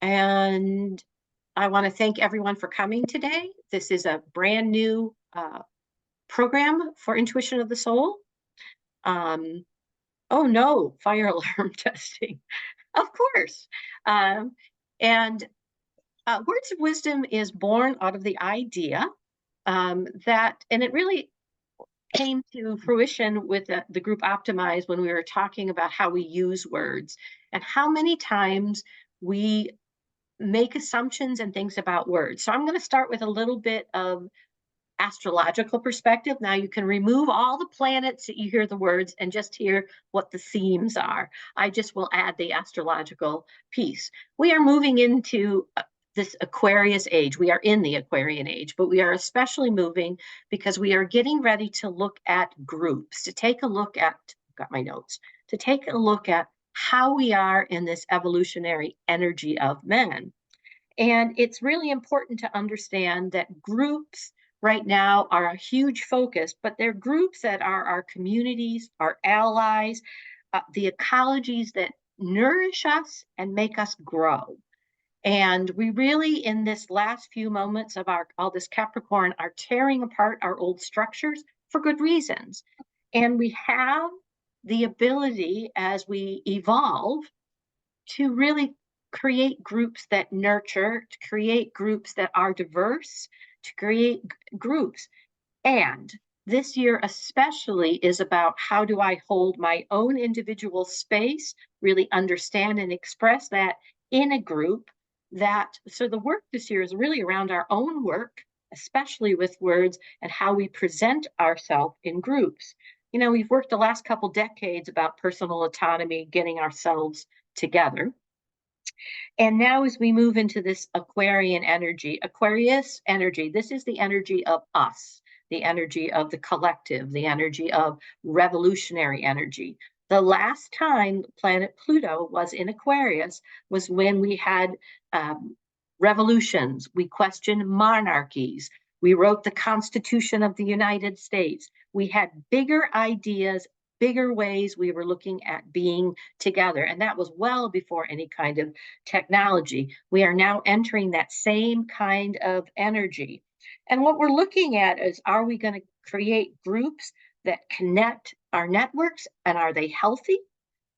And I want to thank everyone for coming today. This is a brand new program for Intuition of the Soul. Um, oh no, fire alarm testing, of course. Um, and Words of Wisdom is born out of the idea and it really came to fruition with the group Optimize when we were talking about how we use words and how many times we make assumptions and things about words. So I'm going to start with a little bit of astrological perspective. Now you can remove all the planets that you hear the words and just hear what the themes are. I just will add the astrological piece. We are moving into this Aquarius age. We are in the Aquarian age, but we are especially moving because we are getting ready to look at groups, to take a look at, got my notes, to take a look at how we are in this evolutionary energy of men. And it's really important to understand that groups right now are a huge focus, but they're groups that are our communities, our allies, the ecologies that nourish us and make us grow. And we really, in this last few moments of all this Capricorn, are tearing apart our old structures for good reasons. And we have the ability as we evolve to really create groups that nurture, to create groups that are diverse, to create groups. And this year, especially, is about how do I hold my own individual space, really understand and express that in a group. So the work this year is really around our own work, especially with words and how we present ourselves in groups. You know, we've worked the last couple decades about personal autonomy, getting ourselves together. And now, as we move into this Aquarius energy, this is the energy of us, the energy of the collective, the energy of revolutionary energy. The last time planet Pluto was in Aquarius was when we had revolutions, we questioned monarchies, we wrote the Constitution of the United States, we had bigger ideas, bigger ways we were looking at being together. And that was well before any kind of technology. We are now entering that same kind of energy. And what we're looking at is, are we going to create groups that connect our networks, and are they healthy?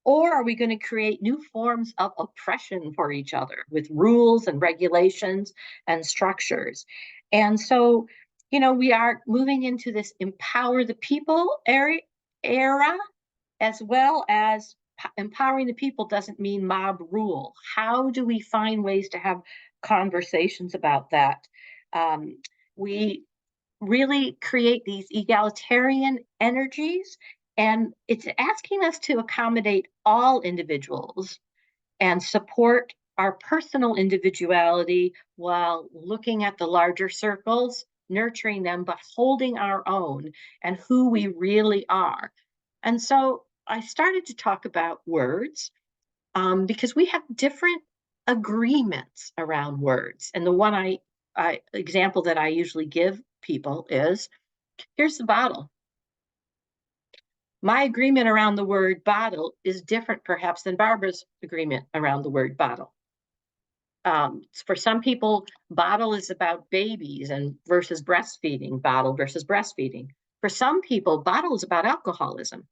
Or are we going to create new forms of oppression for each other with rules and regulations and structures? And so, you know, we are moving into this empower the people era, as well as empowering the people doesn't mean mob rule. How do we find ways to have conversations about that? Um, we really create these egalitarian energies, and it's asking us to accommodate all individuals and support our personal individuality while looking at the larger circles, nurturing them, but holding our own and who we really are. And so I started to talk about words because we have different agreements around words. And the one example that I usually give people is, here's the bottle. My agreement around the word bottle is different, perhaps, than Barbara's agreement around the word bottle. For some people, bottle is about babies and versus breastfeeding, bottle versus breastfeeding. For some people, bottle is about alcoholism.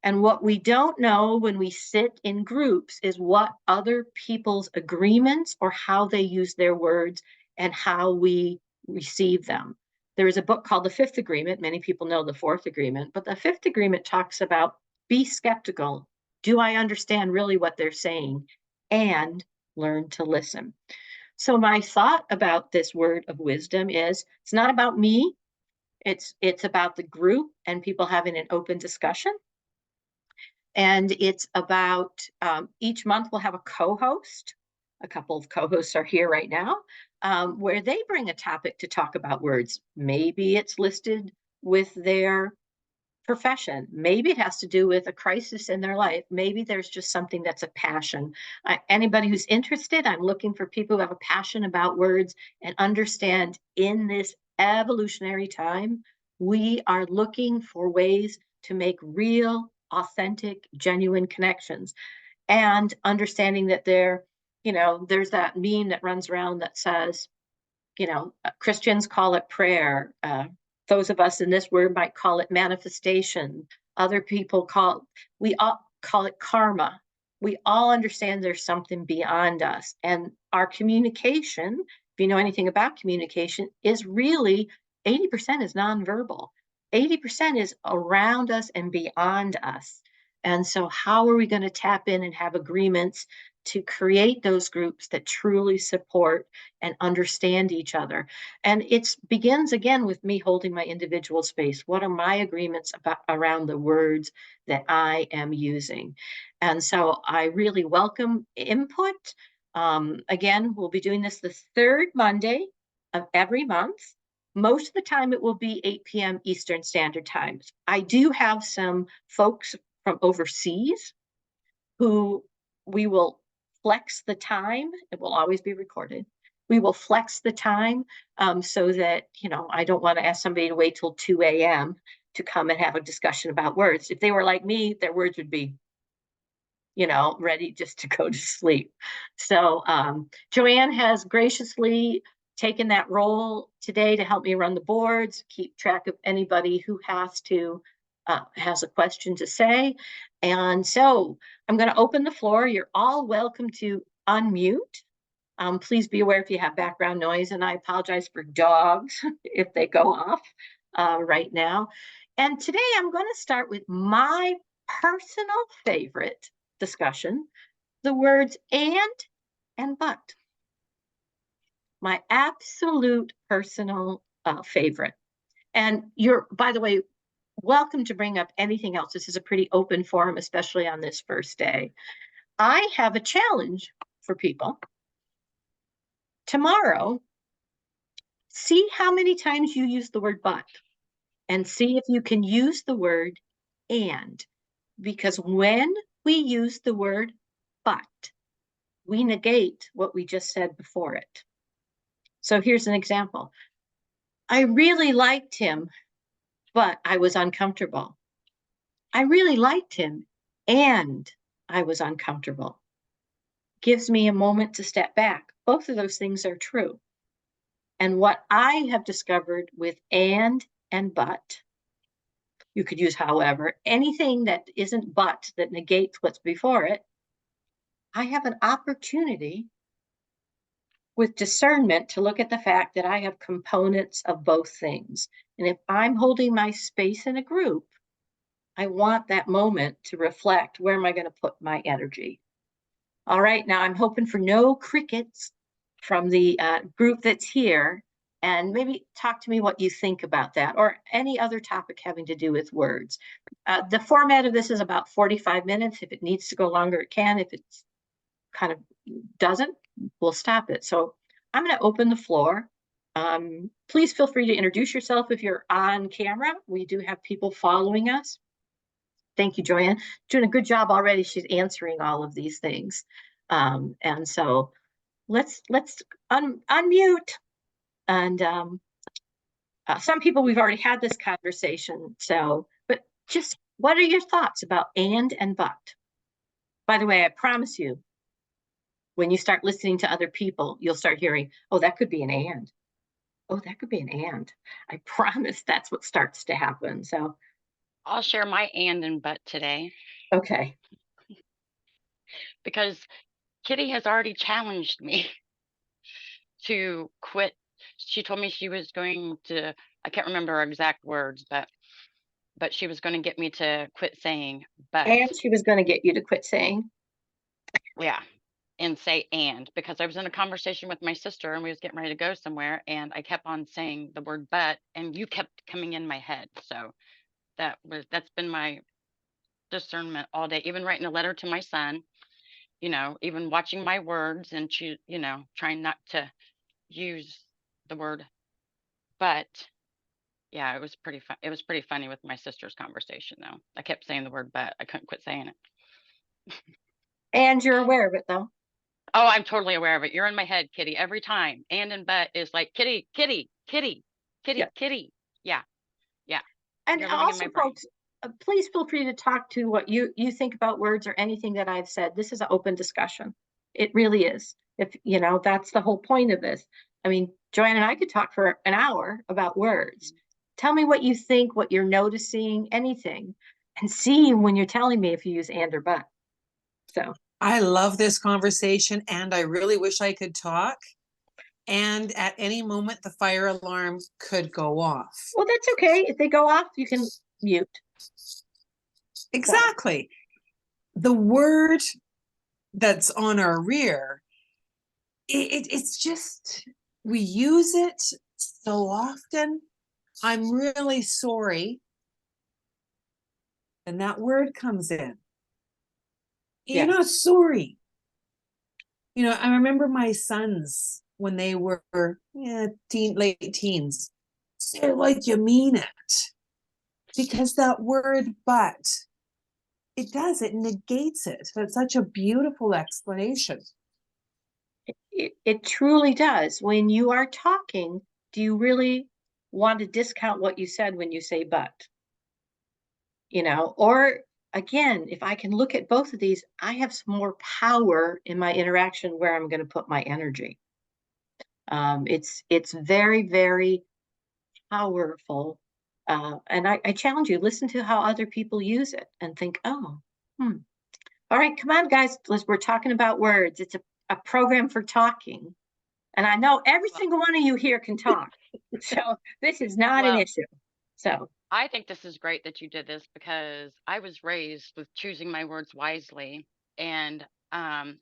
And what we don't know when we sit in groups is what other people's agreements or how they use their words and how we receive them. There is a book called The Fifth Agreement. Many people know the Fourth Agreement, but the Fifth Agreement talks about be skeptical. Do I understand really what they're saying? And learn to listen. So my thought about this word of wisdom is it's not about me. It's about the group and people having an open discussion. And it's about each month we'll have a co-host. A couple of co-hosts are here right now, where they bring a topic to talk about words. Maybe it's listed with their profession. Maybe it has to do with a crisis in their life. Maybe there's just something that's a passion. Anybody who's interested, I'm looking for people who have a passion about words and understand in this evolutionary time, we are looking for ways to make real, authentic, genuine connections, and understanding that they're You know, there's that meme that runs around that says, Christians call it prayer. Those of us in this word might call it manifestation. Other people we all call it karma. We all understand there's something beyond us. And our communication, if you know anything about communication, is really 80% is nonverbal. 80% is around us and beyond us. And so, how are we going to tap in and have agreements to create those groups that truly support and understand each other? And it begins again with me holding my individual space. What are my agreements about around the words that I am using? And so I really welcome input. Again, we'll be doing this the third Monday of every month. Most of the time it will be 8 p.m. Eastern Standard Times. I do have some folks from overseas who we will flex the time. It will always be recorded. We will flex the time so that, I don't want to ask somebody to wait till 2 a.m. to come and have a discussion about words. If they were like me, their words would be, ready just to go to sleep. So Joanne has graciously taken that role today to help me run the boards, keep track of anybody who has a question to say. And so I'm going to open the floor. You're all welcome to unmute. Please be aware if you have background noise, and I apologize for dogs if they go off right now. And today I'm going to start with my personal favorite discussion, the words and but. My absolute personal favorite. And you're, by the way, welcome to bring up anything else. This is a pretty open forum, especially on this first day. I have a challenge for people. Tomorrow, see how many times you use the word but, and see if you can use the word and. Because when we use the word but, we negate what we just said before it. So here's an example. I really liked him, but I was uncomfortable. I really liked him, and I was uncomfortable. Gives me a moment to step back. Both of those things are true. And what I have discovered with and but, you could use however, anything that isn't but, that negates what's before it, I have an opportunity with discernment to look at the fact that I have components of both things. And if I'm holding my space in a group, I want that moment to reflect, where am I going to put my energy? All right, now I'm hoping for no crickets from the group that's here, and maybe talk to me what you think about that, or any other topic having to do with words. The format of this is about 45 minutes. If it needs to go longer, it can. If it's kind of doesn't, we'll stop it. So I'm going to open the floor. Please feel free to introduce yourself if you're on camera. We do have people following us. Thank you, Joanne. Doing a good job already. She's answering all of these things. And so let's unmute. And some people, we've already had this conversation. So, but just what are your thoughts about and but? By the way, I promise you, when you start listening to other people, you'll start hearing, oh, that could be an and. Oh, that could be an and. I promise that's what starts to happen. So, I'll share my and but today okay. because Kitty has already challenged me to quit. She told me she was going to, I can't remember her exact words, but she was going to get me to quit saying but. And she was going to get you to quit saying. Yeah. And say and, because I was in a conversation with my sister and we was getting ready to go somewhere and I kept on saying the word but and you kept coming in my head. So that's been my discernment all day, even writing a letter to my son, even watching my words and trying not to use the word but. Yeah, it was pretty fun. It was pretty funny with my sister's conversation though. I kept saying the word but. I couldn't quit saying it. And you're aware of it, though. Oh, I'm totally aware of it. You're in my head, Kitty, every time. And but is like kitty, kitty, kitty, kitty, Yeah. kitty. Yeah. Yeah. And You're living in also, my brain. folks, please feel free to talk to what you think about words or anything that I've said. This is an open discussion. It really is. If, you know, that's the whole point of this. I mean, Joanne and I could talk for an hour about words. Tell me what you think, what you're noticing, anything, and see when you're telling me if you use and or but. So, I love this conversation and I really wish I could talk. And at any moment, the fire alarm could go off. well, that's okay. If they go off, you can mute. Exactly. The word that's on our rear, it's just, we use it so often. I'm really sorry. And that word comes in. You're Yeah. not sorry. You know, I remember my sons when they were late teens. Say it like you mean it. Because that word but, it negates it. That's such a beautiful explanation. It truly does. When you are talking, do you really want to discount what you said when you say but? You know, or again, if I can look at both of these, I have some more power in my interaction where I'm going to put my energy. It's very, very powerful. And I challenge you, listen to how other people use it and think, oh, all right, come on, guys. We're talking about words. It's a program for talking. And I know every single one of you here can talk. So this is not an Well, issue. So I think this is great that you did this because I was raised with choosing my words wisely, and um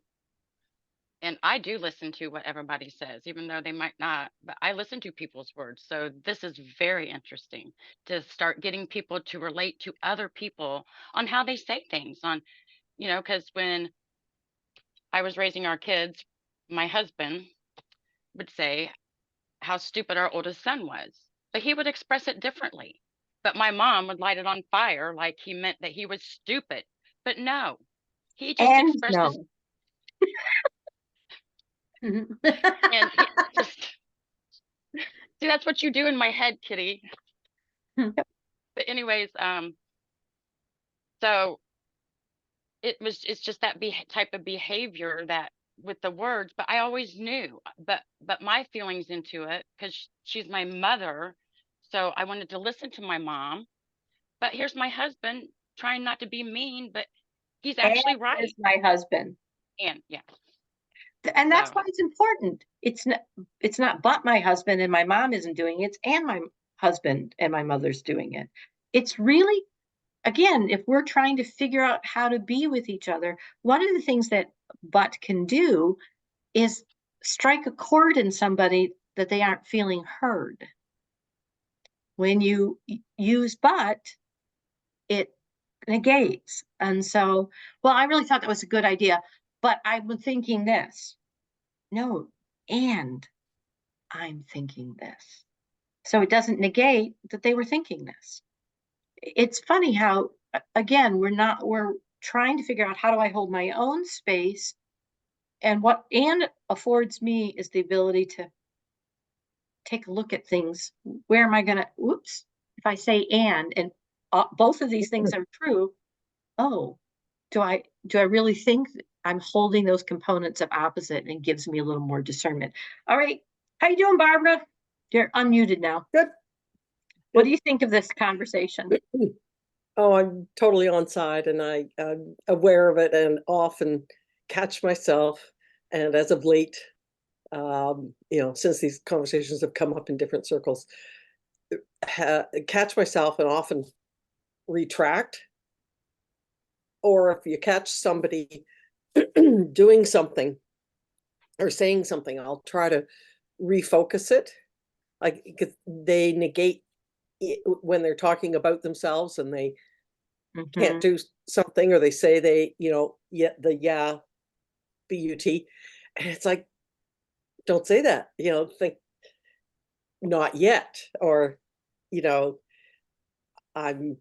and I do listen to what everybody says, even though they might not, but I listen to people's words. So this is very interesting to start getting people to relate to other people on how they say things on, because when I was raising our kids, my husband would say how stupid our oldest son was, but he would express it differently. But my mom would light it on fire like he meant that he was stupid. But no, he just and expressed his, no. and he just, see, that's what you do in my head, Kitty. But anyways, so it's just that type of behavior that with the words, but I always knew, but my feelings into it, because she's my mother, so I wanted to listen to my mom. But here's my husband trying not to be mean, but he's And actually right. is my husband. And yeah, And that's so why it's important. It's not but my husband and my mom isn't doing it, it's and my husband and my mother's doing it. It's really, again, if we're trying to figure out how to be with each other, one of the things that but can do is strike a chord in somebody that they aren't feeling heard. When you use but, it negates. And so, well, I really thought that was a good idea, but I've been thinking this. No, and I'm thinking this. So it doesn't negate that they were thinking this. It's funny how, again, we're trying to figure out how do I hold my own space. And what and affords me is the ability to take a look at things. Where am I going to, whoops, if I say and both of these things are true. Oh, do I really think I'm holding those components of opposite, and it gives me a little more discernment. All right. How you doing, Barbara? You're unmuted now. Good. What do you think of this conversation? Oh, I'm totally on side and I'm aware of it and often catch myself. And as of late, since these conversations have come up in different circles, catch myself and often retract. Or if you catch somebody doing something or saying something, I'll try to refocus it. Like they negate when they're talking about themselves and they can't do something, or they say they, but, and it's like, don't say that, think not yet, or, I'm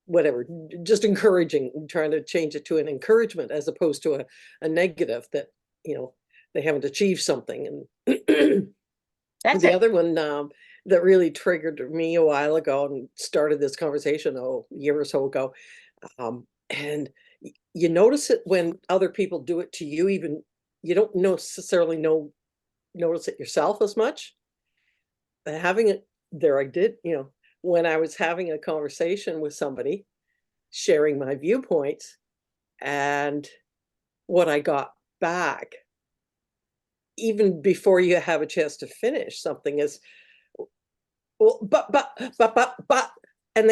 whatever, just encouraging, trying to change it to an encouragement as opposed to a negative that, they haven't achieved something. And That's the it. other one that really triggered me a while ago and started this conversation a year or so ago, and you notice it when other people do it to you, even you don't necessarily notice it yourself as much. And having it there, I did, when I was having a conversation with somebody, sharing my viewpoints, and what I got back, even before you have a chance to finish something, is, well, but, and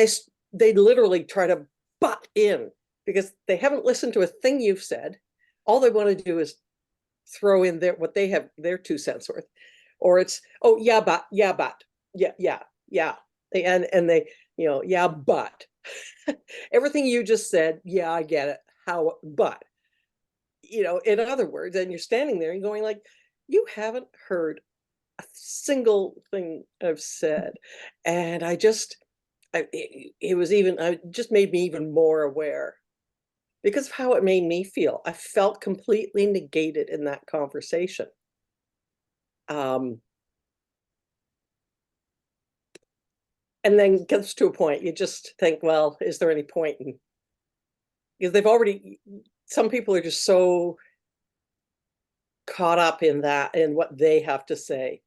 they literally try to butt in because they haven't listened to a thing you've said. All they want to do is throw in what they have, their 2 cents worth, or it's, oh yeah, but, yeah, and they, yeah, but everything you just said, yeah, I get it. How, but, in other words, and you're standing there and going like, you haven't heard a single thing I've said. And it just made me even more aware because of how it made me feel. I felt completely negated in that conversation. And then gets to a point, you just think, well, is there any point in, because some people are just so caught up in that and what they have to say.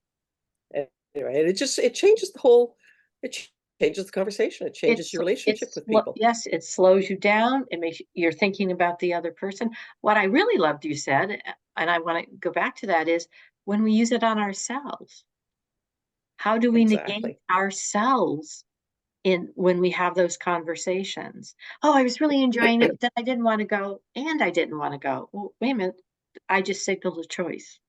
Anyway, and it changes changes the conversation. It changes your relationship with people. Yes, it slows you down. It makes you're thinking about the other person. What I really loved you said, and I want to go back to that, is when we use it on ourselves. How do we negate Exactly. ourselves when we have those conversations? Oh, I was really enjoying it, but then I didn't want to go, and I didn't want to go. Well, wait a minute. I just signaled a choice.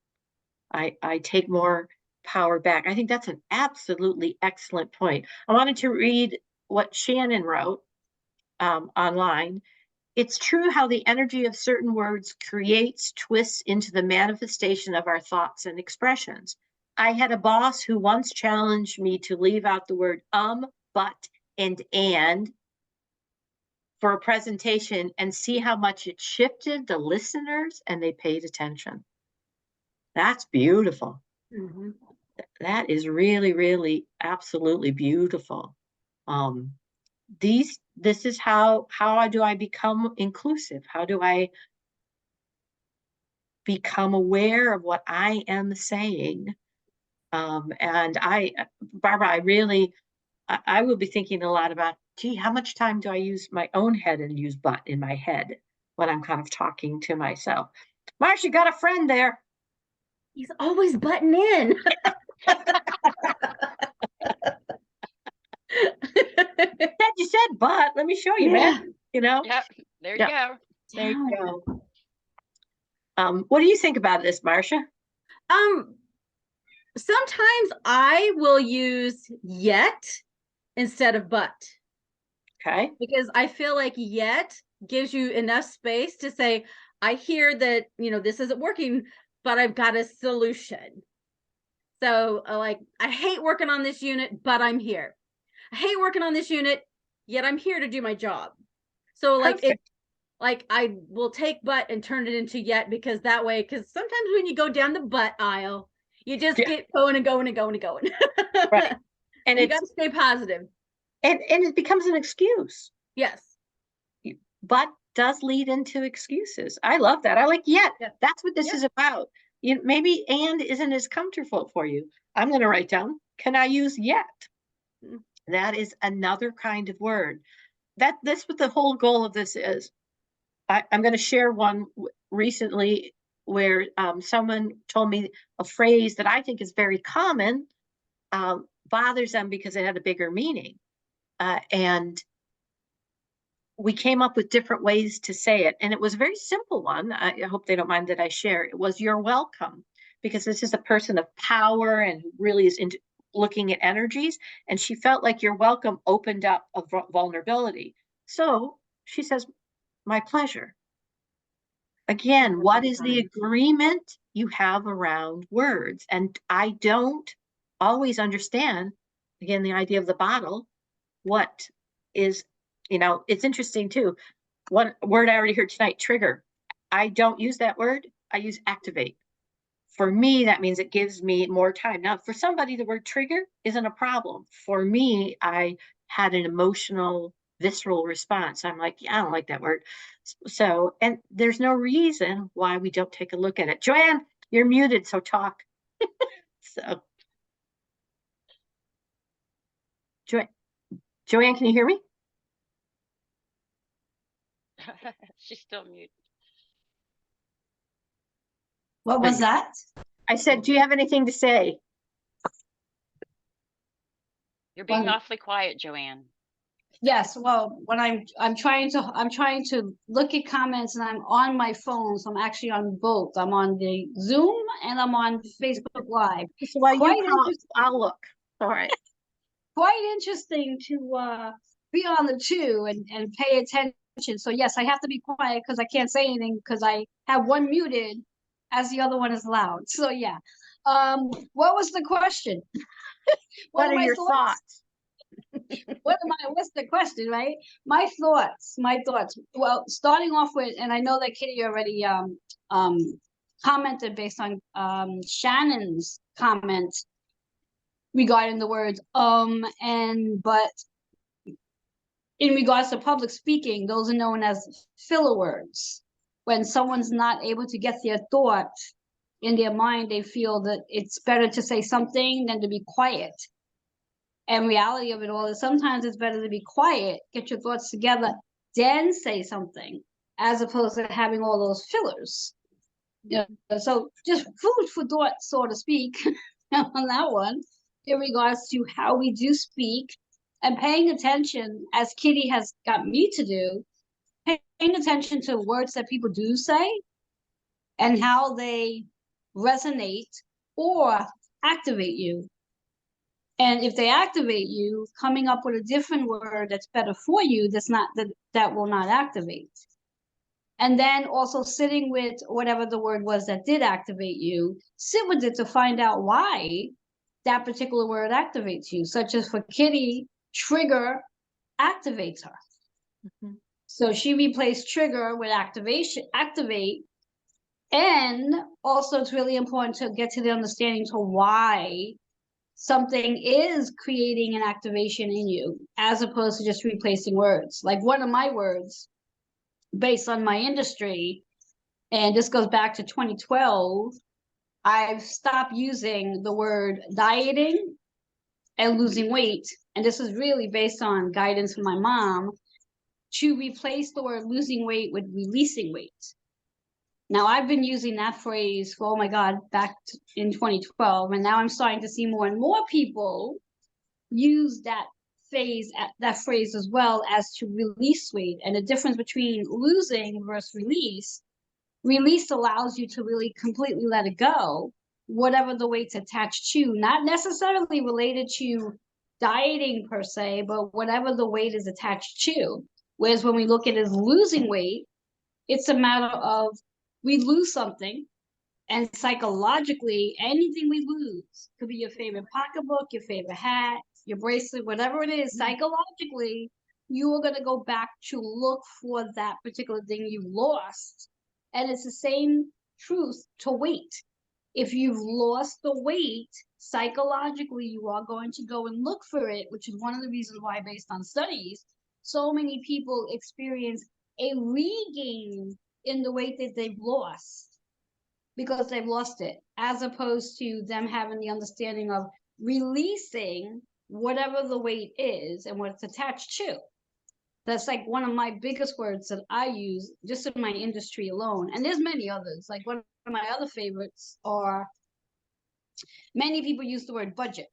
I take more power back. I think that's an absolutely excellent point. I wanted to read what Shannon wrote online. It's true how the energy of certain words creates twists into the manifestation of our thoughts and expressions. I had a boss who once challenged me to leave out the word but, and for a presentation and see how much it shifted the listeners and they paid attention. That's beautiful. Mhm. That is really, really absolutely beautiful. This is how do I become inclusive? How do I become aware of what I am saying? And Barbara, I will be thinking a lot about, gee, how much time do I use my own head and use but in my head when I'm kind of talking to myself? Marcia, got a friend there. He's always butting in. You said but, let me show you, man. Yep. There you Yeah. go. There you go. What do you think about this, Marcia? Sometimes I will use yet instead of but. Okay. Because I feel like yet gives you enough space to say, I hear that, this isn't working, but I've got a solution. So like, I hate working on this unit, but I'm here. I hate working on this unit, yet I'm here to do my job. So like I will take but and turn it into yet, because that way, because sometimes when you go down the but aisle, you just get going and going and going and going. Right. And you got to stay positive. And it becomes an excuse. Yes. But does lead into excuses. I love that. I like yet. Yeah. That's what this is about. Maybe and isn't as comfortable for you. I'm going to write down, can I use yet? That is another kind of word. That's what the whole goal of this is. I'm going to share one recently where someone told me a phrase that I think is very common, bothers them because it had a bigger meaning. And we came up with different ways to say it. And it was a very simple one. I hope they don't mind that I share. It was you're welcome, because this is a person of power and who really is into looking at energies. And she felt like you're welcome opened up a vulnerability. So she says, my pleasure. Again, what is the agreement you have around words? And I don't always understand, again, the idea of the bottle. What is, it's interesting too. One word I already heard tonight, trigger. I don't use that word. I use activate. For me, that means it gives me more time. Now, for somebody, the word trigger isn't a problem. For me, I had an emotional visceral response. I'm like, yeah, I don't like that word. So, and there's no reason why we don't take a look at it. Joanne, you're muted, so talk. So, Joanne, can you hear me? She's still mute. What was that? I said, do you have anything to say? You're being Well- awfully quiet, Joanne. Yes, well, when I'm trying to look at comments and I'm on my phone, so I'm actually on both. I'm on the Zoom and I'm on Facebook Live. So while you Quite talk, interesting. I'll look. All right. Quite interesting to be on the two and pay attention. So yes, I have to be quiet because I can't say anything because I have one muted as the other one is loud. So yeah. What was the question? What are are my your thoughts? What's the question, right? My thoughts. Well, starting off with, and I know that Kitty already commented based on Shannon's comment regarding the words and but. In regards to public speaking, those are known as filler words. When someone's not able to get their thought in their mind, they feel that it's better to say something than to be quiet. And reality of it all is sometimes it's better to be quiet, get your thoughts together, then say something, as opposed to having all those fillers. Yeah. So just food for thought, so to speak, on that one, in regards to how we do speak and paying attention, as Kitty has got me to do, paying attention to words that people do say and how they resonate or activate you. And if they activate you, coming up with a different word that's better for you, that will not activate. And then also sitting with whatever the word was that did activate you, sit with it to find out why that particular word activates you, such as for Kitty, trigger activates her. Mhm. So she replaced trigger with activate. And also it's really important to get to the understanding to why something is creating an activation in you, as opposed to just replacing words. Like one of my words, based on my industry, and this goes back to 2012, I've stopped using the word dieting and losing weight. And this is really based on guidance from my mom, to replace the word losing weight with releasing weight. Now I've been using that phrase for, oh my God, back in 2012. And now I'm starting to see more and more people use that phrase as well as to release weight. And the difference between losing versus release allows you to really completely let it go, whatever the weight's attached to, not necessarily related to dieting per se, but whatever the weight is attached to. Whereas when we look at it as losing weight, it's a matter of we lose something, and psychologically, anything we lose could be your favorite pocketbook, your favorite hat, your bracelet, whatever it is, psychologically, you are going to go back to look for that particular thing you lost. And it's the same truth to weight. If you've lost the weight, psychologically, you are going to go and look for it, which is one of the reasons why, based on studies, so many people experience a regain in the weight that they've lost because they've lost it, as opposed to them having the understanding of releasing whatever the weight is and what it's attached to. That's like one of my biggest words that I use just in my industry alone. And there's many others. Like one of my other favorites are, many people use the word budget.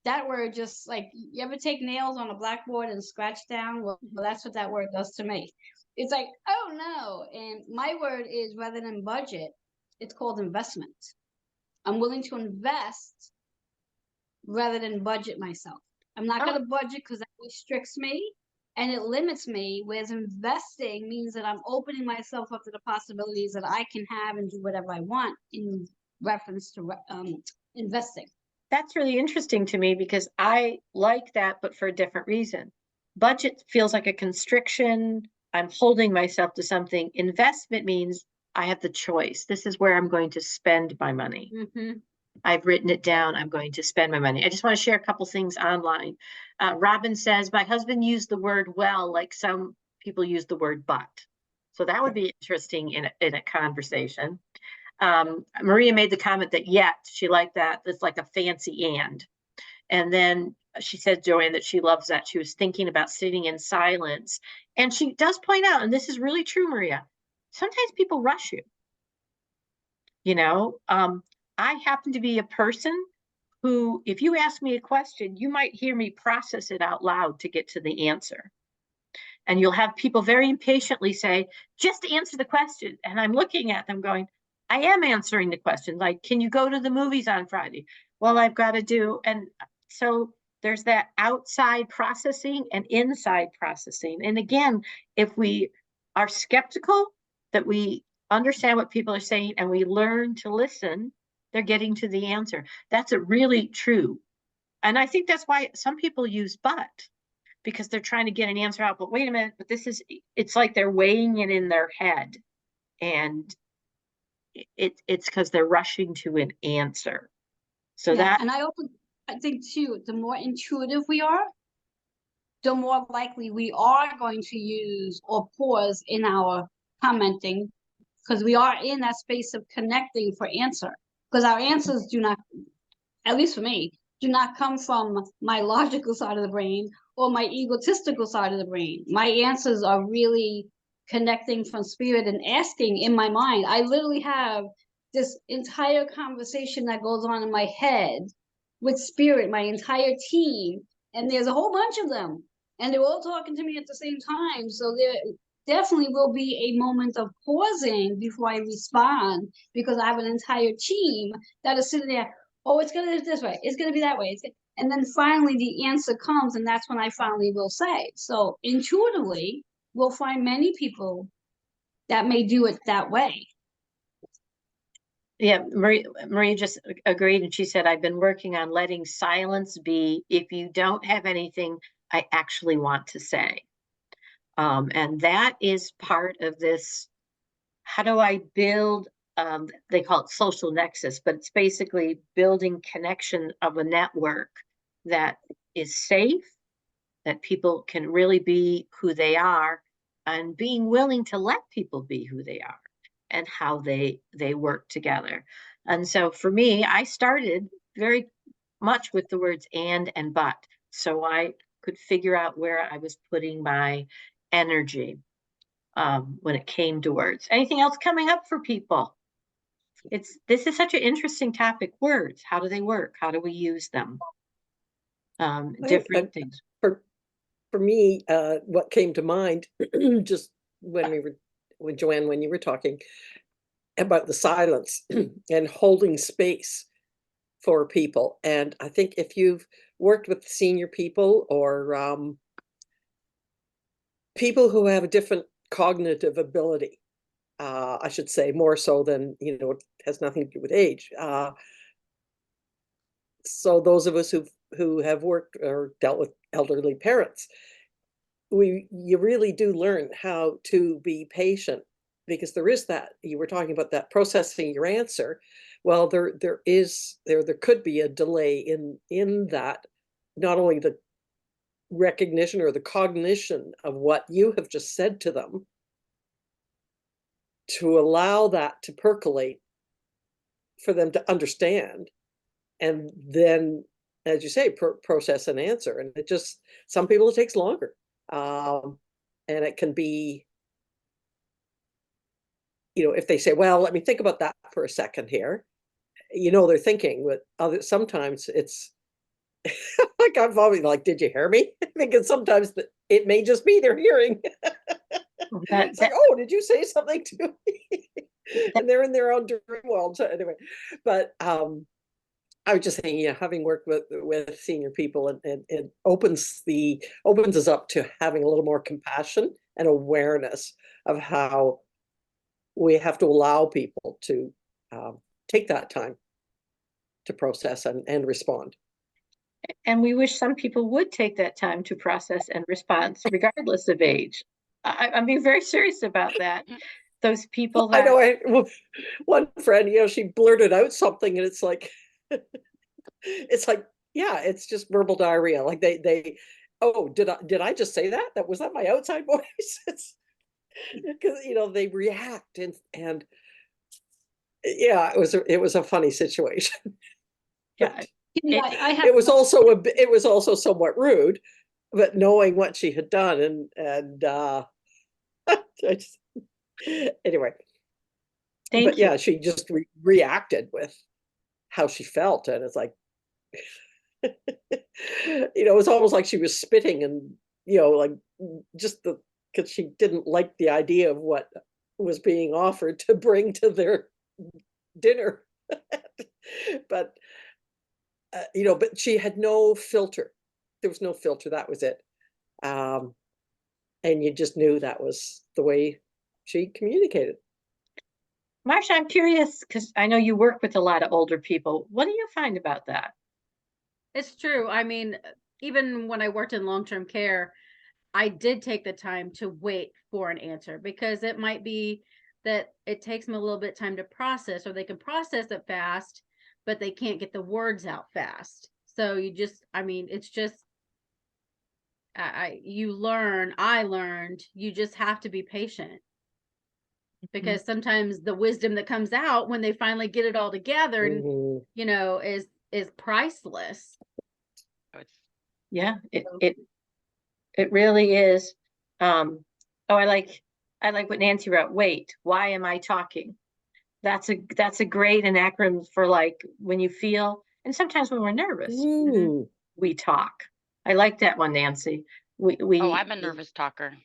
That word, just like, you ever take nails on a blackboard and scratch down? Well, that's what that word does to me. It's like, oh no. And my word is, rather than budget, it's called investment. I'm willing to invest rather than budget myself. I'm not going to budget because that restricts me and it limits me, whereas investing means that I'm opening myself up to the possibilities that I can have and do whatever I want in reference to investing. That's really interesting to me because I like that, but for a different reason. Budget feels like a constriction. I'm holding myself to something. Investment means I have the choice. This is where I'm going to spend my money. Mm-hmm. I've written it down. I'm going to spend my money. I just want to share a couple things online. Robin says, my husband used the word well, like some people use the word but. So that would be interesting in a conversation. Maria made the comment that yet, she liked that. It's like a fancy and. And then she said, Joanne, that she loves that. She was thinking about sitting in silence. And she does point out, and this is really true, Maria, sometimes people rush you. You know, I happen to be a person who, if you ask me a question, you might hear me process it out loud to get to the answer. And you'll have people very impatiently say, just answer the question. And I'm looking at them going, I am answering the question. Like, can you go to the movies on Friday? Well, I've got to do. And so there's that outside processing and inside processing. And again, if we are skeptical that we understand what people are saying and we learn to listen, they're getting to the answer. That's a really true. And I think that's why some people use but, because they're trying to get an answer out. But wait a minute, but this is, it's like they're weighing it in their head. And it's because they're rushing to an answer. So Yeah, that, and I think too, the more intuitive we are, the more likely we are going to use or pause in our commenting, because we are in that space of connecting for answer. Because our answers do not, at least for me, do not come from my logical side of the brain or my egotistical side of the brain. My answers are really connecting from spirit and asking in my mind. I literally have this entire conversation that goes on in my head with spirit, my entire team, and there's a whole bunch of them, and they're all talking to me at the same time. So there definitely will be a moment of pausing before I respond, because I have an entire team that is sitting there. Oh, it's gonna be this way. It's gonna be that way. And then finally the answer comes, and that's when I finally will say. So intuitively, we'll find many people that may do it that way. yeah, Maria just agreed, and she said, I've been working on letting silence be if you don't have anything I actually want to say. And that is part of this. How do I build, they call it social nexus, but it's basically building connection of a network that is safe, that people can really be who they are, and being willing to let people be who they are and how they work together. And so for me, I started very much with the words and but, so I could figure out where I was putting my energy when it came to words. Anything else coming up for people? This is such an interesting topic. Words, how do they work? How do we use them? Different things. For me, what came to mind just when Joanne, when you were talking about the silence and holding space for people. And I think if you've worked with senior people or people who have a different cognitive ability, I should say, more so than, it has nothing to do with age. So those of us who have worked or dealt with elderly parents, you really do learn how to be patient, because there is that, you were talking about that processing your answer. Well, there could be a delay in that, not only the recognition or the cognition of what you have just said to them, to allow that to percolate for them to understand, and then, as you say, process an answer. And some people it takes longer, and it can be, if they say, well, let me think about that for a second here, they're thinking, but sometimes it's like, I've always like, did you hear me? Because sometimes it may just be their hearing. It's like, oh, did you say something to me? And they're in their own dream world. So anyway, but I was just saying, having worked with senior people, it opens us up to having a little more compassion and awareness of how we have to allow people to take that time to process and respond. And we wish some people would take that time to process and respond, regardless of age. I'm being very serious about that. Those people that I know, one friend, she blurted out something, and it's like, It's like, yeah, it's just verbal diarrhea. Like oh, did I just say that? Was that my outside voice? It's because, they react and yeah, it was a funny situation. Yeah. Yeah, It- I have. It was also somewhat rude, but knowing what she had done and I just, anyway, Thank but you. yeah, she just reacted with how she felt, and it's like, it was almost like she was spitting and, like just because she didn't like the idea of what was being offered to bring to their dinner. But, but she had no filter. There was no filter. That was it. And you just knew that was the way she communicated. Marsha, I'm curious, because I know you work with a lot of older people. What do you find about that? It's true. I mean, even when I worked in long-term care, I did take the time to wait for an answer because it might be that it takes them a little bit time to process, or they can process it fast, but they can't get the words out fast. So I mean, it's just, I learned, you just have to be patient because sometimes the wisdom that comes out when they finally get it all together and, Mhm. is priceless. So it's Yeah, it really is. Oh, I like what Nancy wrote. Wait, why am I talking? That's a great acronym for like when you feel, and sometimes when we're nervous, Ooh. we talk. I like that one, Nancy. oh, I'm a nervous talker.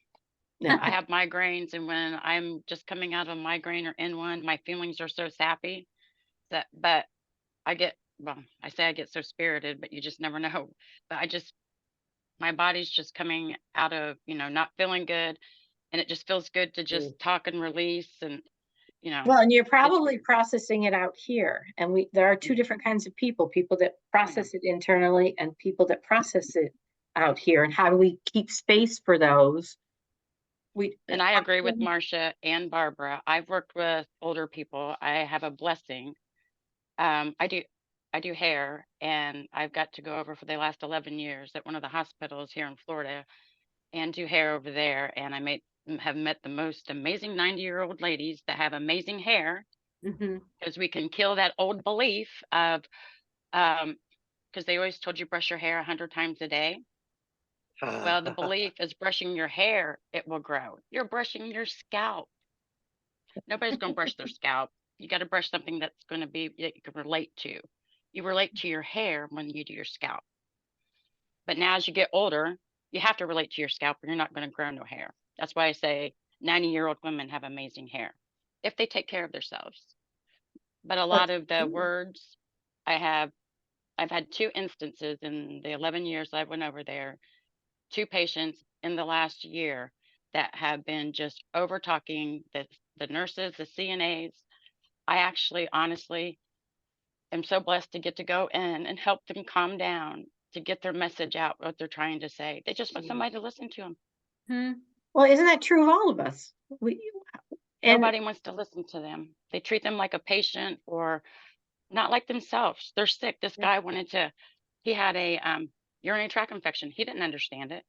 Yeah. I have migraines, and when I'm just coming out of a migraine or in one, my feelings are so sappy but I say I get so spirited, but you just never know. But my body's just coming out of, not feeling good, and it just feels good to Mm. just talk and release and, Well, and you're it's probably processing it out here. And there are two different kinds of people that process it internally and people that process it out here. And how do we keep space for those? and I agree with Marcia and Barbara. I've worked with older people. I have a blessing. I do hair, and I've got to go over for the last 11 years at one of the hospitals here in Florida and do hair over there. And have met the most amazing 90-year-old ladies that have amazing hair, because we can kill that old belief of, because they always told you brush your hair 100 times a day. Well, the belief is brushing your hair, it will grow. You're brushing your scalp. Nobody's going to brush their scalp. You got to brush something that's going to be that you can relate to. You relate to your hair when you do your scalp. But now as you get older, you have to relate to your scalp or you're not going to grow no hair. That's why I say 90-year-old women have amazing hair if they take care of themselves. But a lot of the words I've had 2 instances in the 11 years I went over there, 2 patients in the last year that have been just over talking the nurses, the CNAs. I actually honestly am so blessed to get to go in and help them calm down, to get their message out, what they're trying to say. They just want somebody to listen to them. Well, isn't that true of all of us? And Nobody wants to listen to them. They treat them like a patient or not like themselves. They're sick. This guy he had a urinary tract infection. He didn't understand it.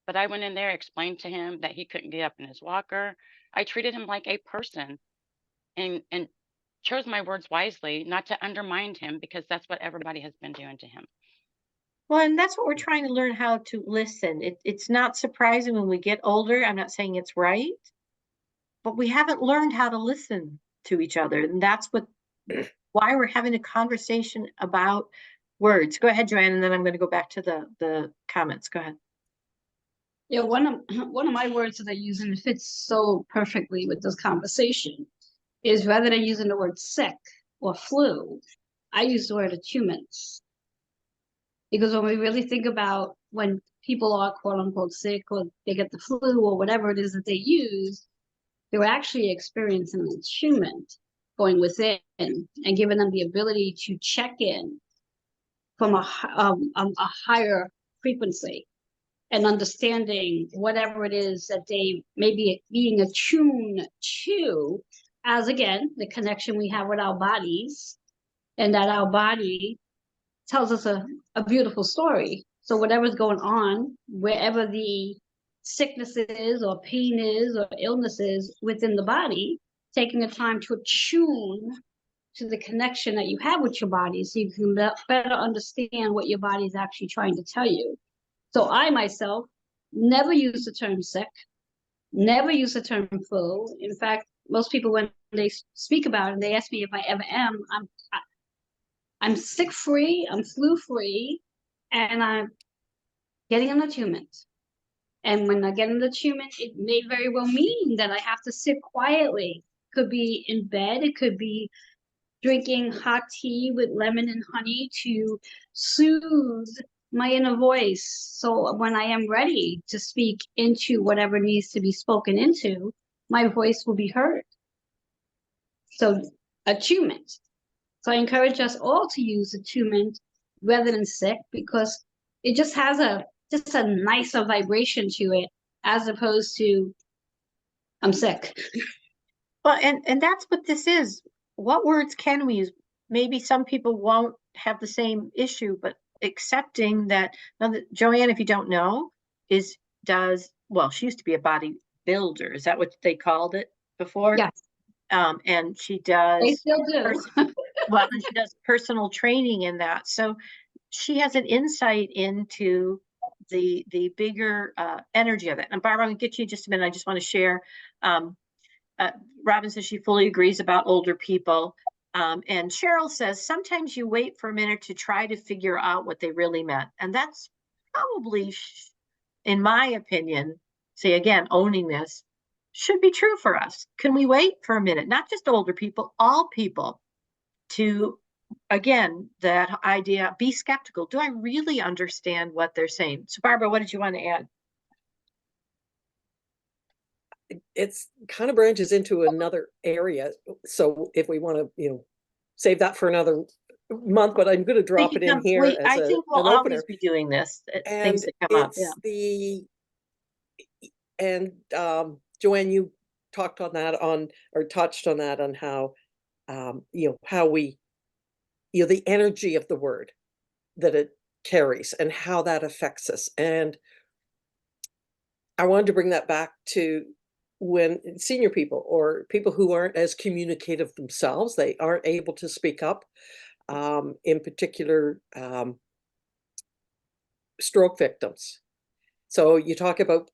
But I went in there, explained to him that he couldn't get up in his walker. I treated him like a person and chose my words wisely, not to undermine him, because that's what everybody has been doing to him. well, and that's what we're trying to learn, how to listen. It's not surprising when we get older. I'm not saying it's right, but we haven't learned how to listen to each other. And that's why we're having a conversation about words. Go ahead, Joanne, and then I'm going to go back to the comments. Go ahead. Yeah, one of my words that I use, and it fits so perfectly with this conversation, is rather than using the word sick or flu, I use the word achievements. Because when we really think about when people are quote unquote sick or they get the flu or whatever it is that they use, they're actually experiencing an achievement going within and giving them the ability to check in from a higher frequency and understanding whatever it is that they may be being attuned to, as again, the connection we have with our bodies, and that our body tells us a beautiful story. So whatever's going on, wherever the sickness is or pain is or illness is within the body, taking the time to attune to the connection that you have with your body so you can better understand what your body is actually trying to tell you. So I myself never use the term sick, never use the term full. In fact, most people, when they speak about it, they ask me if I ever am, I'm sick free, I'm flu free, and I'm getting an attunement. And when I get an attunement, it may very well mean that I have to sit quietly. Could be in bed, it could be drinking hot tea with lemon and honey to soothe my inner voice. So when I am ready to speak into whatever needs to be spoken into, my voice will be heard. So attunement. So I encourage us all to use attunement rather than sick, because it just has a nicer vibration to it, as opposed to I'm sick. Well, and that's what this is. What words can we use? Maybe some people won't have the same issue, but accepting that, now that Joanne, if you don't know, well, she used to be a bodybuilder. Is that what they called it before? Yes. And she They does still do. well, and she does personal training in that. So she has an insight into the bigger energy of it. And Barbara, I'm gonna get you in just a minute. I just want to share. Robin says she fully agrees about older people. And Cheryl says, sometimes you wait for a minute to try to figure out what they really meant. And that's probably, in my opinion, say again, owning this, should be true for us. Can we wait for a minute? Not just older people, all people, to, again, that idea, be skeptical. Do I really understand what they're saying? So Barbara, what did you want to add? It's kind of branches into another area. So if we want to, save that for another month, but I'm going to drop it in here as I think we'll an opener. always be doing this, And things that come up. Yeah. And Joanne, you talked on that or touched on that on how, how we, the energy of the word that it carries and how that affects us. And I wanted to bring that back to when senior people or people who aren't as communicative themselves, they aren't able to speak up, in particular, stroke victims. So you talk about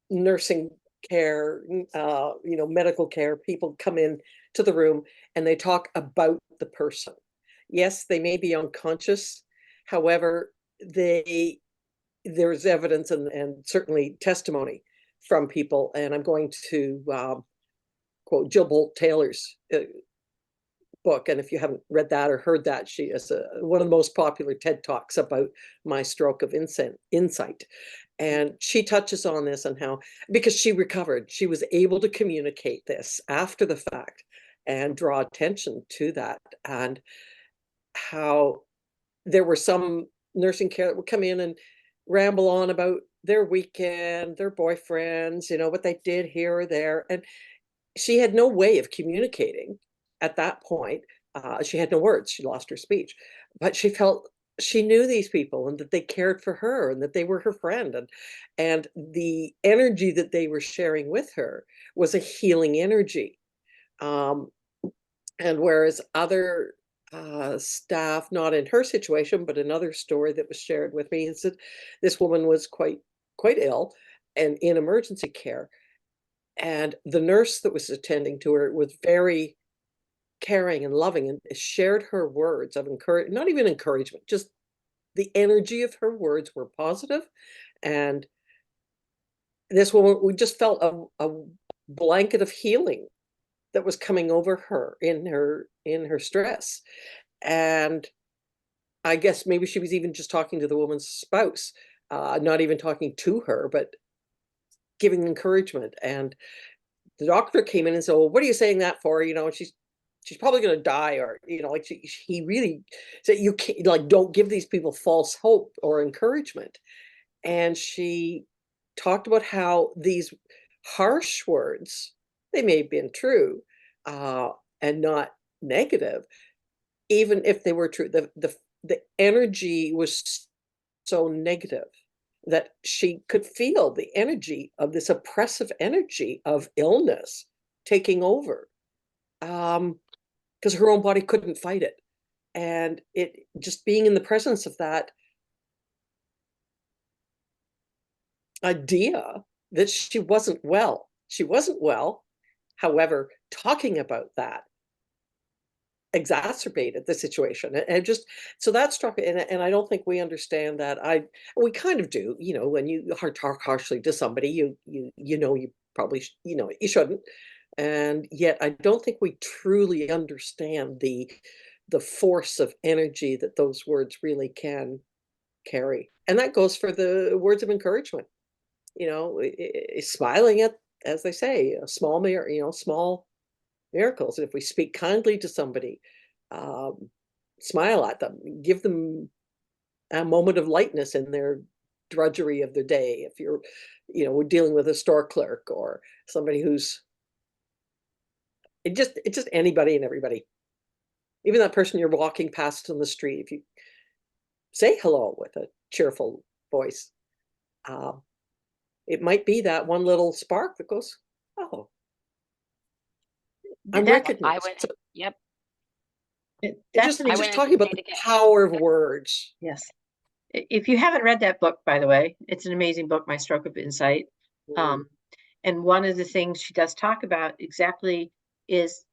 nursing care, medical care, people come in to the room and they talk about the person. Yes, they may be unconscious. However, there's evidence and certainly testimony from people. And I'm going to quote Jill Bolt Taylor's book. And if you haven't read that or heard that, she is one of the most popular TED Talks about my stroke of insight. And she touches on this and how, because she recovered, she was able to communicate this after the fact and draw attention to that, and how there were some nursing care that would come in and ramble on about their weekend, their boyfriends, what they did here or there. And she had no way of communicating at that point. She had no words. She lost her speech, but she felt she knew these people and that they cared for her and that they were her friend. And the energy that they were sharing with her was a healing energy. And whereas other staff, not in her situation, but another story that was shared with me, is that this woman was quite ill and in emergency care. And the nurse that was attending to her was very caring and loving and shared her words of encouragement, not even encouragement, just the energy of her words were positive. And this woman, we just felt a blanket of healing that was coming over her in her stress. And I guess maybe she was even just talking to the woman's spouse, not even talking to her, but giving encouragement. And the doctor came in and said, well, what are you saying that for? She's probably going to die, or, he really said, you can't, don't give these people false hope or encouragement. And she talked about how these harsh words, they may have been true, and not negative, even if they were true. The the energy was so negative that she could feel the energy of this oppressive energy of illness taking over, because her own body couldn't fight it. And it just being in the presence of that idea that she wasn't well. She wasn't well. However, talking about that exacerbated the situation. And just, so that struck me. And I don't think we understand that. We kind of do, you know, when you talk harshly to somebody, you know, you probably, you know, you shouldn't. And yet I don't think we truly understand the force of energy that those words really can carry. And that goes for the words of encouragement. You know, smiling at, as they say, a small small miracles. And if we speak kindly to somebody, smile at them, give them a moment of lightness in their drudgery of the day. If you're, you know, we're dealing with a store clerk or somebody who's, it's just anybody and everybody. Even that person you're walking past on the street, if you say hello with a cheerful voice, it might be that one little spark that goes, oh, I'm That- recognized. went, So yep. That's just, an I just went talking about and the stayed again. power of words. Yes. If you haven't read that book, by the way, it's an amazing book, My Stroke of Insight. And one of the things she does talk about exactly is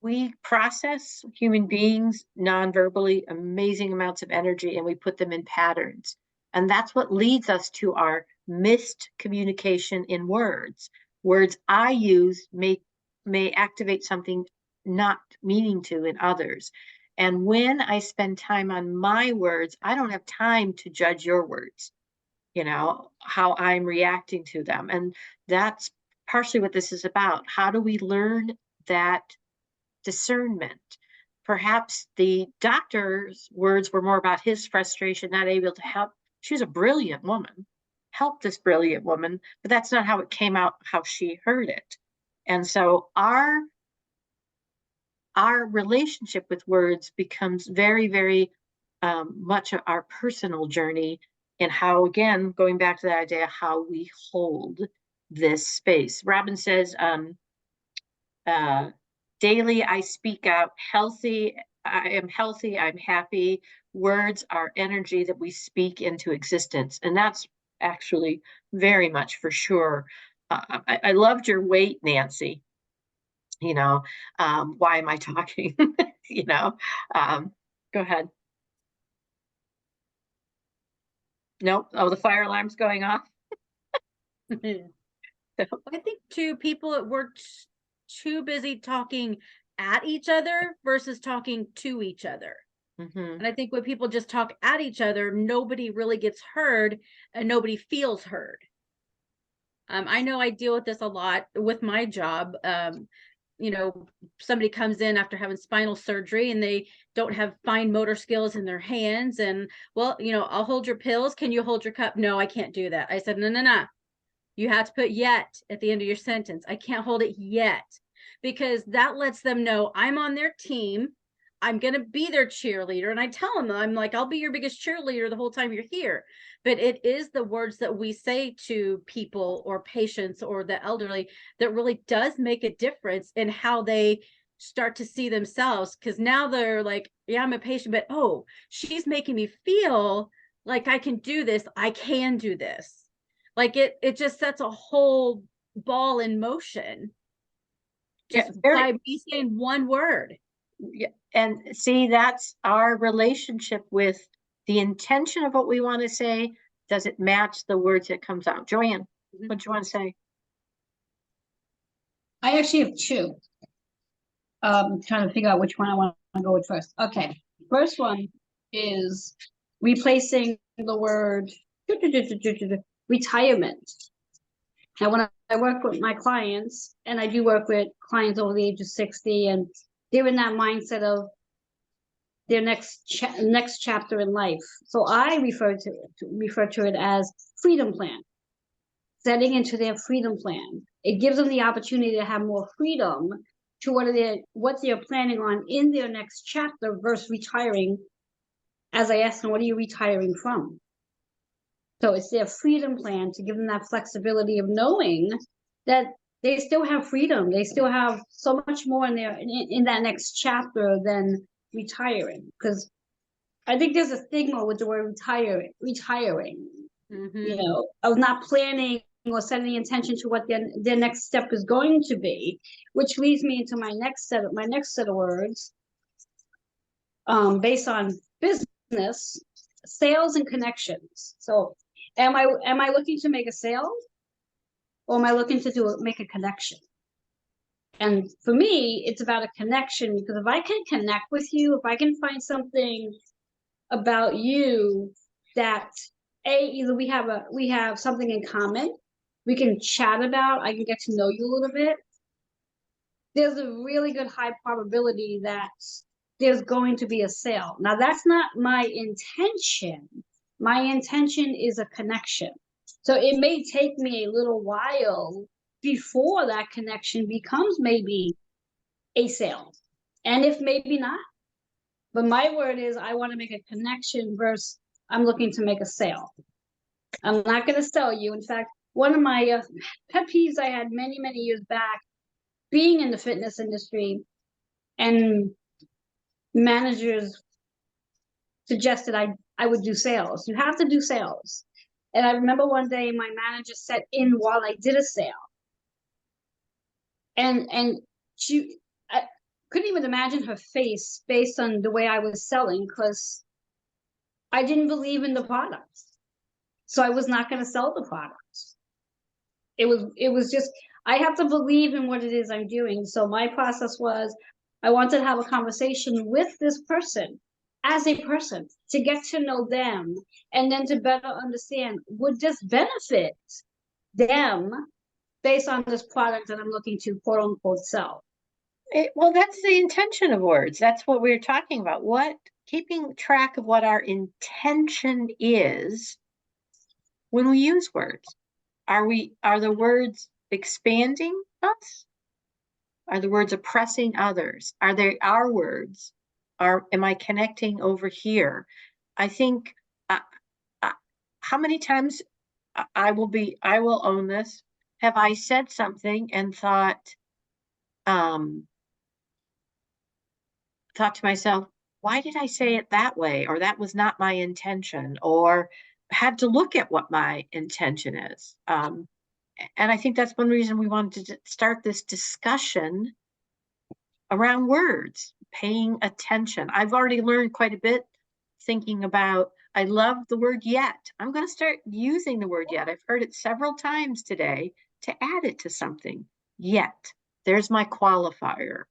we process human beings non-verbally amazing amounts of energy, and we put them in patterns. And that's what leads us to our missed communication in words. Words I use may activate something not meaning to in others. And when I spend time on my words, I don't have time to judge your words, you know, how I'm reacting to them. And that's partially what this is about. How do we learn that discernment? Perhaps the doctor's words were more about his frustration, not able to help. She was a brilliant woman, help this brilliant woman, but that's not how it came out, how she heard it. And so our relationship with words becomes very, very much of our personal journey, and how, again, going back to that idea, how we hold this space. Robin says, daily I speak out healthy. I am healthy. I'm happy. Words are energy that we speak into existence. And that's actually very much for sure. I loved your weight, Nancy. You know, why am I talking? You know, go ahead. Nope. Oh, the fire alarm's going off. I think too, people at work too busy talking at each other versus talking to each other. Mhm. And I think when people just talk at each other, nobody really gets heard and nobody feels heard. I know I deal with this a lot with my job. You know, somebody comes in after having spinal surgery and they don't have fine motor skills in their hands. And, well, you know, I'll hold your pills. Can you hold your cup? No, I can't do that. I said, no. You have to put yet at the end of your sentence. I can't hold it yet, because that lets them know I'm on their team. I'm going to be their cheerleader. And I tell them, I'm like, I'll be your biggest cheerleader the whole time you're here. But it is the words that we say to people or patients or the elderly that really does make a difference in how they start to see themselves. Because now they're like, yeah, I'm a patient, but oh, she's making me feel like I can do this. I can do this. Like it just sets a whole ball in motion. Just by me saying one word. Yeah, and see, that's our relationship with the intention of what we want to say. Does it match the words that comes out? Joanne, what do you want to say? I actually have two. Trying to figure out which one I want to go with first. Okay, first one is replacing the word retirement. Now, when I work with my clients, and I do work with clients over the age of 60, and they're in that mindset of their next chapter in life. So I refer to it as freedom plan. Setting into their freedom plan. It gives them the opportunity to have more freedom to what they're planning on in their next chapter versus retiring as I asked them, what are you retiring from? So it's their freedom plan to give them that flexibility of knowing that they still have freedom. They still have so much more in their in that next chapter than retiring. Because I think there's a stigma with the word retiring, you know, of not planning or setting the intention to what their next step is going to be, which leads me into my next set of words, based on business, sales and connections. So am I looking to make a sale, or am I looking to make a connection? And for me, it's about a connection, because if I can connect with you, if I can find something about you that either we have something in common, we can chat about, I can get to know you a little bit, there's a really good high probability that there's going to be a sale. Now, that's not my intention. My intention is a connection. So it may take me a little while before that connection becomes maybe a sale. And if maybe not. But my word is I want to make a connection versus I'm looking to make a sale. I'm not going to sell you. In fact, one of my pet peeves I had many, many years back, being in the fitness industry, and managers suggested I would do sales. You have to do sales. And I remember one day my manager sat in while I did a sale. And I couldn't even imagine her face based on the way I was selling, because I didn't believe in the product. So I was not going to sell the product. It was just, I have to believe in what it is I'm doing. So my process was, I wanted to have a conversation with this person as a person, to get to know them, and then to better understand, would this benefit them based on this product that I'm looking to quote unquote sell. Well, that's the intention of words. That's what we're talking about. Keeping track of what our intention is when we use words. Are the words expanding us? Are the words oppressing others? Are they our words? Am I connecting over here? I think, how many times I will own this. Have I said something and thought to myself, why did I say it that way? Or that was not my intention, or had to look at what my intention is. And I think that's one reason we wanted to start this discussion around words, paying attention. I've already learned quite a bit thinking about, I love the word yet. I'm going to start using the word yet. I've heard it several times today to add it to something. Yet, there's my qualifier.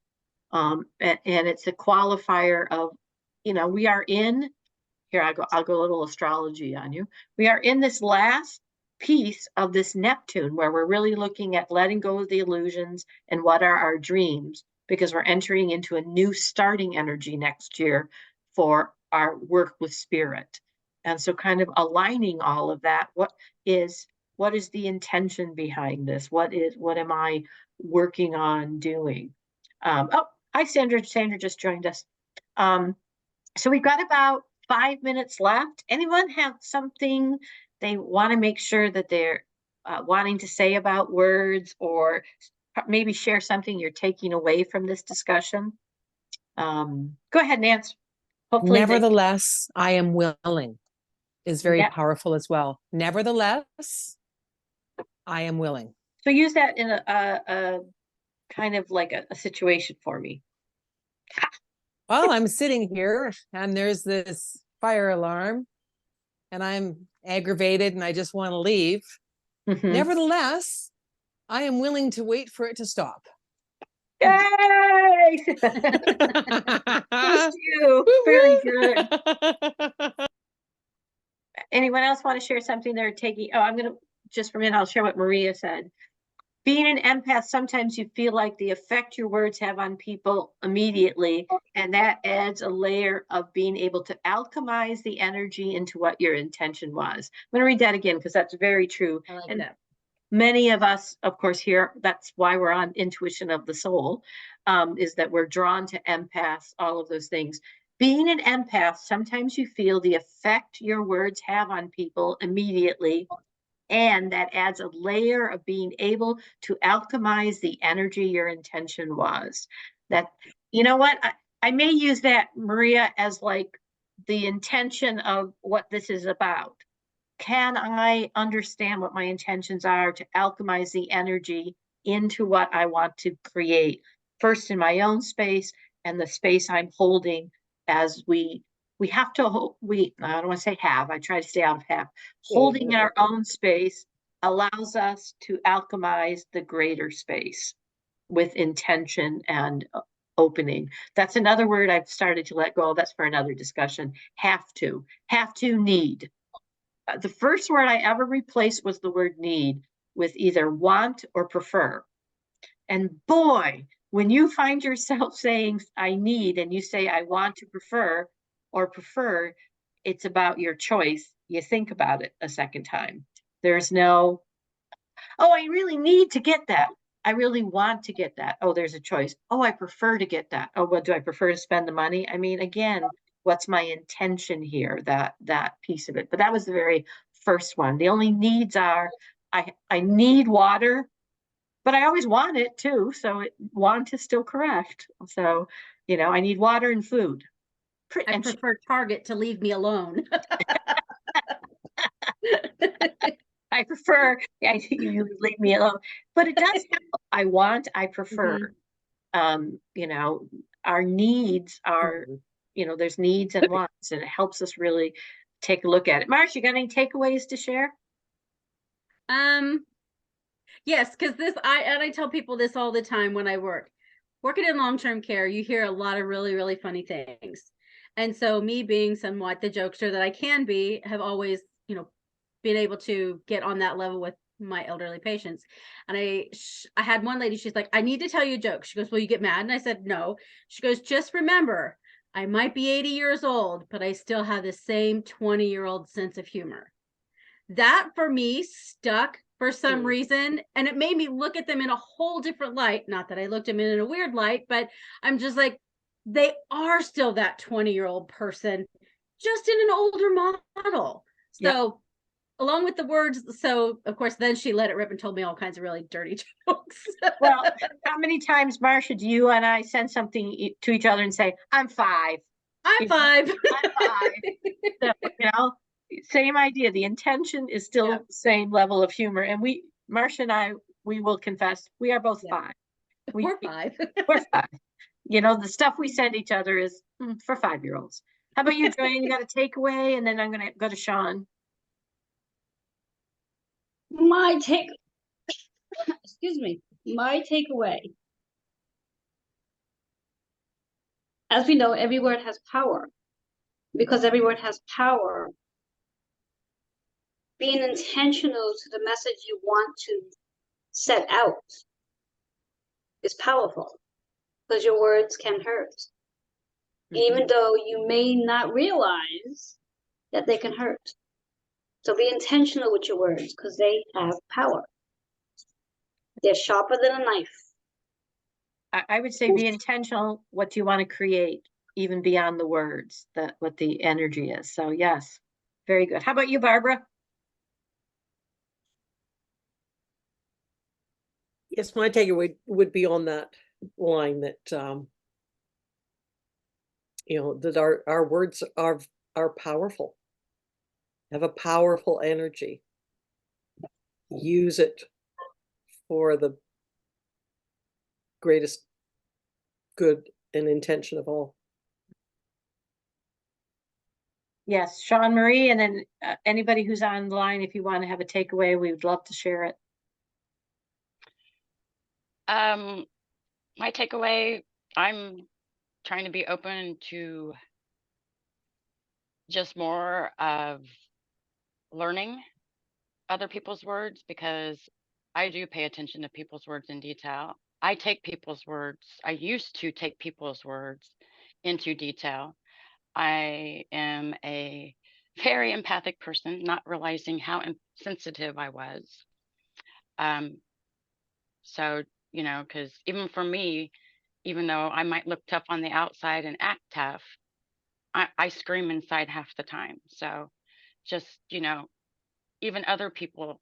And it's a qualifier of, we are in, here I'll go a little astrology on you. We are in this last piece of this Neptune, where we're really looking at letting go of the illusions and what are our dreams, because we're entering into a new starting energy next year for our work with spirit. And so kind of aligning all of that, what is the intention behind this? What am I working on doing? Oh, hi, Sandra. Sandra just joined us. So we've got about 5 minutes left. Anyone have something they want to make sure that they're wanting to say about words, or maybe share something you're taking away from this discussion? Go ahead, Nance. Hopefully Nevertheless, I am willing is very Yeah. powerful as well. Nevertheless, I am willing. So use that in a kind of like a situation for me. Well, I'm sitting here and there's this fire alarm and I'm aggravated and I just want to leave. Mhm. Nevertheless, I am willing to wait for it to stop. Yay! Thank you. Very good. Anyone else want to share something they're taking? Oh, I'm going to, just for a minute, I'll share what Maria said. Being an empath, sometimes you feel like the effect your words have on people immediately, and that adds a layer of being able to alchemize the energy into what your intention was. I'm going to read that again, because that's very true. I like And that. many of us, of course, here, that's why we're on Intuition of the Soul, is that we're drawn to empaths, all of those things. Being an empath, sometimes you feel the effect your words have on people immediately. And that adds a layer of being able to alchemize the energy your intention was. That, you know what? I may use that, Maria, as like the intention of what this is about. Can I understand what my intentions are to alchemize the energy into what I want to create? First in my own space and the space I'm holding as we have to I don't want to say have, I try to stay out of have. Holding our own space allows us to alchemize the greater space with intention and opening. That's another word I've started to let go of. That's for another discussion. Have to need. The first word I ever replaced was the word need with either want or prefer. And boy, when you find yourself saying I need and you say I want to prefer or prefer, it's about your choice. You think about it a second time. There's no, oh, I really need to get that. I really want to get that. Oh, there's a choice. Oh, I prefer to get that. Oh, well, do I prefer to spend the money? I mean, again, what's my intention here? That piece of it. But that was the very first one. The only needs are I need water, but I always want it too. So want is still correct. So, I need water and food. I prefer Target to leave me alone. I prefer you leave me alone, but it does help. I want, I prefer. Our needs are, there's needs and wants, and it helps us really take a look at it. Marsh, you got any takeaways to share? Yes, because I tell people this all the time when I working in long-term care, you hear a lot of really, really funny things. And so me being somewhat the jokester that I can be, have always, been able to get on that level with my elderly patients. And I had one lady, she's like, I need to tell you a joke. She goes, will you get mad? And I said, no. She goes, just remember, I might be 80 years old, but I still have the same 20-year-old sense of humor. That for me stuck for some reason. And it made me look at them in a whole different light. Not that I looked at them in a weird light, but I'm just like, they are still that 20-year-old person, just in an older model. So along with the words, so of course, then she let it rip and told me all kinds of really dirty jokes. Well, how many times, Marcia, do you and I send something to each other and say, I'm 5? I'm 5. I'm 5. So, same idea. The intention is still the same level of humor. And Marcia and I, we will confess, we are both 5. We're 5. We're 5. The stuff we send each other is for 5-year-olds. How about you, Joanne? You got a takeaway, and then I'm going to go to Sean. My takeaway. As we know, every word has power. Because every word has power, being intentional to the message you want to set out is powerful. Because your words can hurt. Even though you may not realize that they can hurt. So be intentional with your words because they have power. They're sharper than a knife. I would say be intentional. What do you want to create, even beyond the words, what the energy is. So yes, very good. How about you, Barbara? Yes, my takeaway would be on that line that that our words are powerful, have a powerful energy. Use it for the greatest good and intention of all. Yes, Sean Marie, and then anybody who's on the line, if you want to have a takeaway, we would love to share it. My takeaway, I'm trying to be open to just more of learning other people's words, because I do pay attention to people's words in detail. I used to take people's words into detail. I am a very empathic person, not realizing how sensitive I was. So, because even for me, even though I might look tough on the outside and act tough, I scream inside half the time. So just, even other people,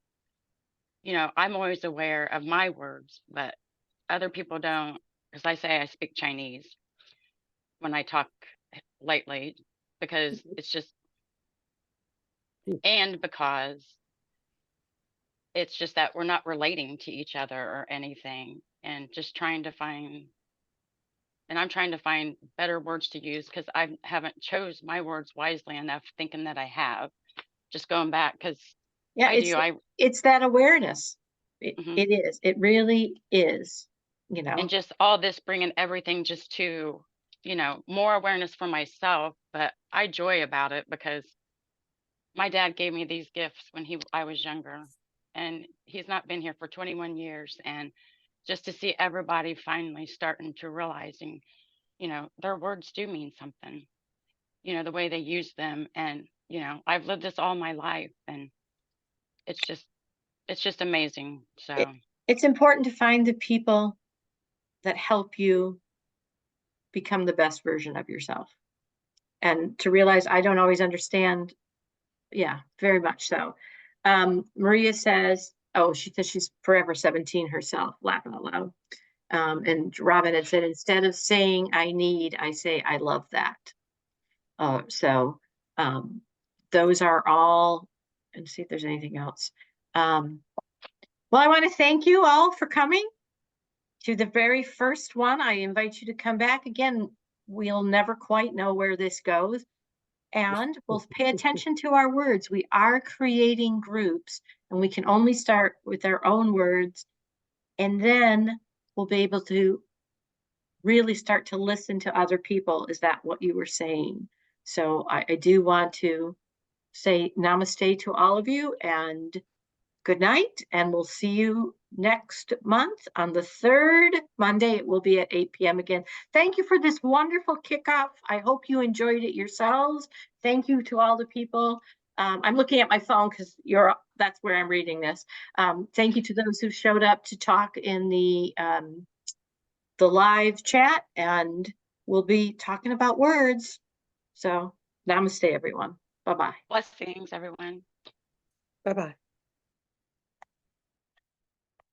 I'm always aware of my words, but other people don't, because I say I speak Chinese when I talk lately, because it's just, and because it's just that we're not relating to each other or anything, and just trying to find, and I'm trying to find better words to use, because I haven't chose my words wisely enough, thinking that I have. Just going back, because Yeah, I do, it's that awareness. Mhm. It is, it really is, and just all this bringing everything just to, more awareness for myself, but I joy about it because my dad gave me these gifts when I was younger, and he's not been here for 21 years. And just to see everybody finally starting to realizing, their words do mean something, the way they use them. And, I've lived this all my life, and it's just amazing. So, It's important to find the people that help you become the best version of yourself. And to realize I don't always understand. Yeah, very much so. Maria says, oh, she says she's forever 17 herself, laughing out loud. And Robin had said, instead of saying I need, I say I love that. So those are all, and see if there's anything else. Well, I want to thank you all for coming to the very first one. I invite you to come back again. We'll never quite know where this goes. And we'll pay attention to our words. We are creating groups, and we can only start with our own words. And then we'll be able to really start to listen to other people. Is that what you were saying? So I do want to say namaste to all of you, and good night. And we'll see you next month on the third Monday. It will be at 8 p.m. again. Thank you for this wonderful kickoff. I hope you enjoyed it yourselves. Thank you to all the people. I'm looking at my phone because that's where I'm reading this. Thank you to those who showed up to talk in the live chat, and we'll be talking about words. So namaste, everyone. Bye-bye. blessings, everyone. Bye-bye.